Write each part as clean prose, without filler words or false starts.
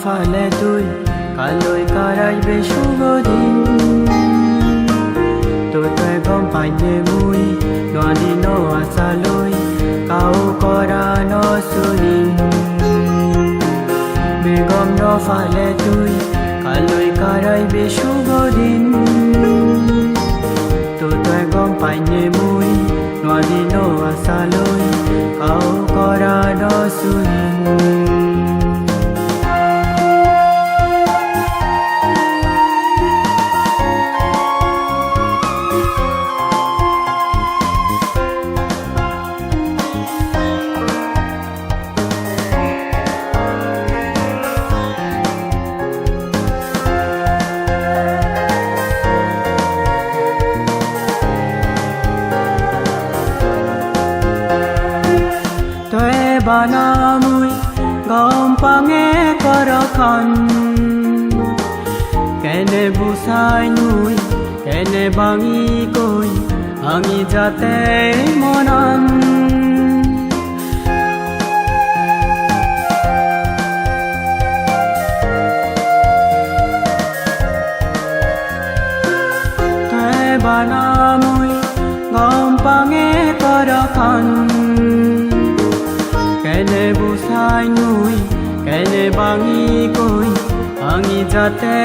ফালে তুই কালৈ কাৰাইবে শুভদিন তই গম পাইনে মুই নোৱাৰি ন আচালৈ কাও কৰা নচুনিম বেগম নফালে তুই কালৈ কাৰাইবে শুভদিন তই গম পাইনে মুই নোৱাৰি ন আচালৈ কাও কৰা নচুনিম বানা মুই গম পাঙে কৰখন কেনে বুচাই নুই কেনে বাঙি কৈ আঙি যাতে মনন তই বানা মুই গম পাঙে কৰখন কেনে বুচাই নুই কেনে বাঙি কৈ আঙি যাতে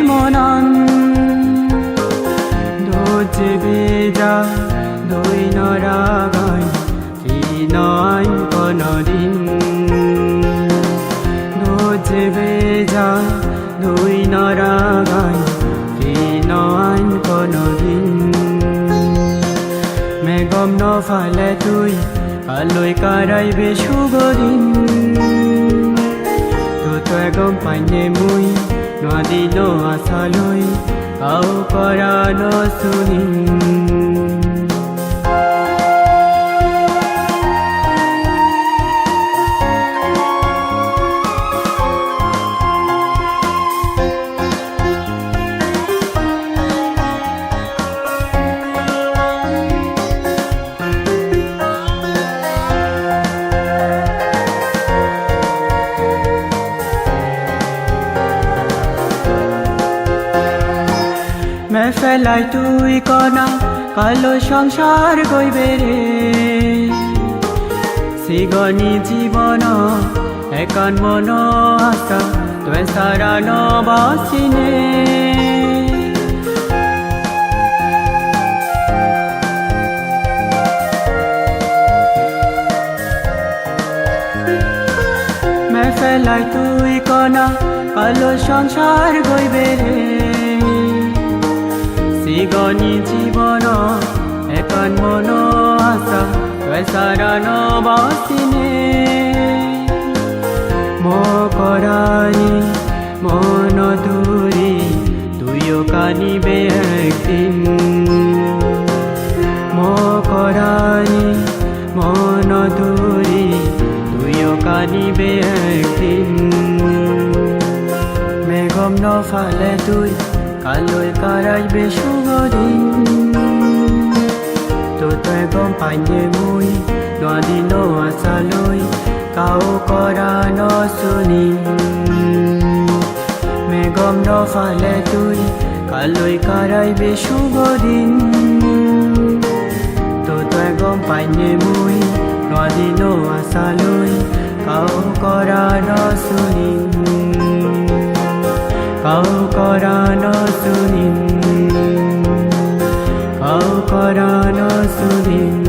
মনন দোজে বেজা দই নরাগাই নয় কোনদিন দোজে বেজা দই নরাগাই নয় কোনদিন মেঘম নফালে তুই কালৈ কাৰাইবে শুভদিন তই গম পাইনে মুই নোৱাৰি ন আচালৈ কাও কৰা নচুনিম ফেলাই তুই কনা কালো সংসার গইবে রে সিগনি জীবন একান মন আশা তই সারা নবাসিনে ফেলাই তুই কনা কালো সংসার গইবে রে সিগনি জীবন একান মন আশা তই সারা নবাসিনে মকরানি মন দূরি তুইও কানিবে একদিন মকরানি মন দূরি তুইও কানিবে একদিন মেঘম নফালে তুই কালৈ কাৰাইবে শুভদিন তই গম পাইনে মুই নোৱাৰি ন আচালৈ কাও কৰা নচুনিম মেঘম নফালে তুই কালৈ কাৰাইবে শুভদিন তই গম পাইনে মুই নোৱাৰি ন আচালৈ কাও কৰা নচুনিম কাও কৰা নচুনিম কাও কৰা নচুনিম